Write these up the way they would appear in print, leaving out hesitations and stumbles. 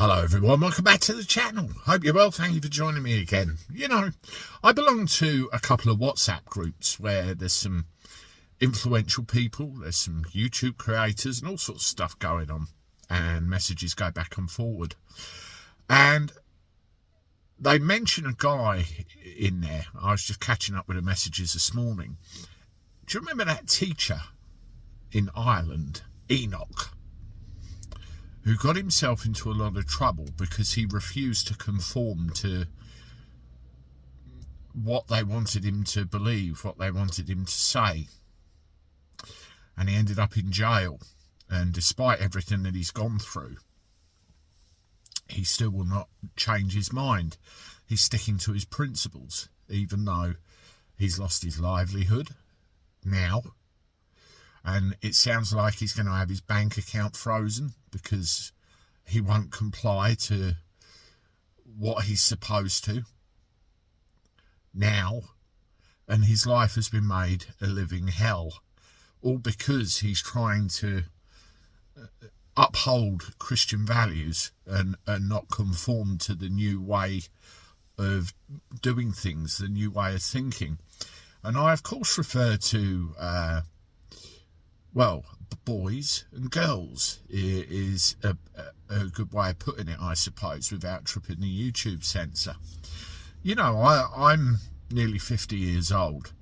Hello everyone, welcome back to the channel. Hope you're well, thank you for joining me again. You know, I belong to a couple of WhatsApp groups where there's some influential people, there's some YouTube creators and all sorts of stuff going on, and messages go back and forward. And they mention a guy in there. I was just catching up with the messages this morning. Do you remember that teacher in Ireland, Enoch, who got himself into a lot of trouble because he refused to conform to what they wanted him to believe, what they wanted him to say? And he ended up in jail. And despite everything that he's gone through, he still will not change his mind. He's sticking to his principles, even though he's lost his livelihood now. And it sounds like he's going to have his bank account frozen because he won't comply to what he's supposed to now. And his life has been made a living hell. All because he's trying to uphold Christian values and not conform to the new way of doing things, the new way of thinking. And I, of course, refer to well, boys and girls is a good way of putting it, I suppose, without tripping the YouTube censor. You know, I'm nearly 50 years old,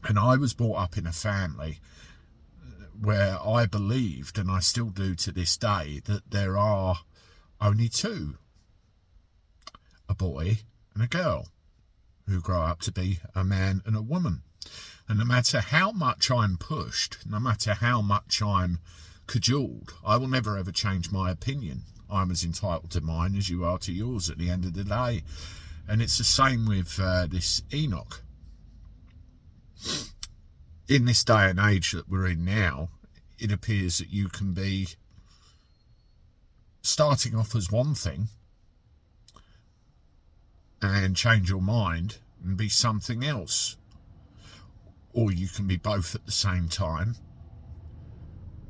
and I was brought up in a family where I believed, and I still do to this day, that there are only two, a boy and a girl, who grow up to be a man and a woman. And no matter how much I'm pushed, no matter how much I'm cajoled, I will never ever change my opinion. I'm as entitled to mine as you are to yours at the end of the day. And it's the same with this Enoch. In this day and age that we're in now, it appears that you can be starting off as one thing and change your mind and be something else. Or you can be both at the same time,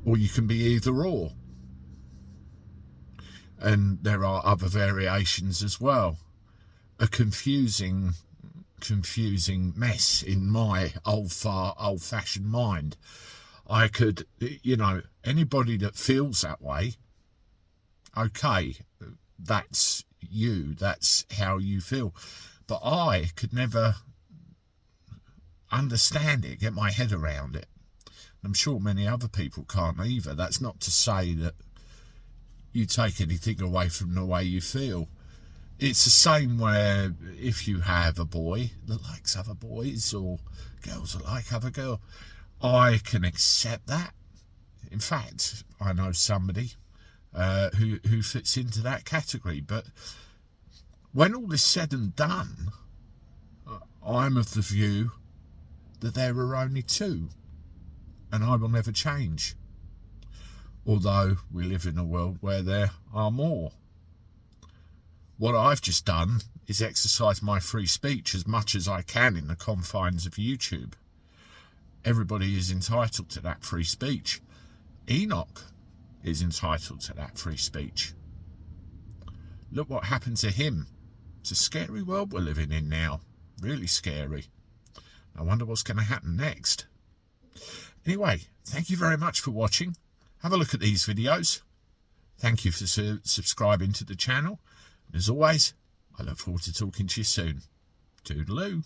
or you can be either or. And there are other variations as well. A confusing mess in my old-fashioned mind. I could, you know, anybody that feels that way, okay, that's you, that's how you feel. But I could never understand it, get my head around it. I'm sure many other people can't either. That's not to say that you take anything away from the way you feel. It's the same where if you have a boy that likes other boys or girls that like other girls, I can accept that. In fact, I know somebody who fits into that category. But when all is said and done, I'm of the view that there are only two, and I will never change, although we live in a world where there are more. What I've just done is exercise my free speech as much as I can in the confines of YouTube. Everybody is entitled to that free speech. Enoch is entitled to that free speech. Look what happened to him. It's a scary world we're living in now, really scary. I wonder what's going to happen next. Anyway, thank you very much for watching. Have a look at these videos. Thank you for subscribing to the channel. And as always, I look forward to talking to you soon. Toodaloo.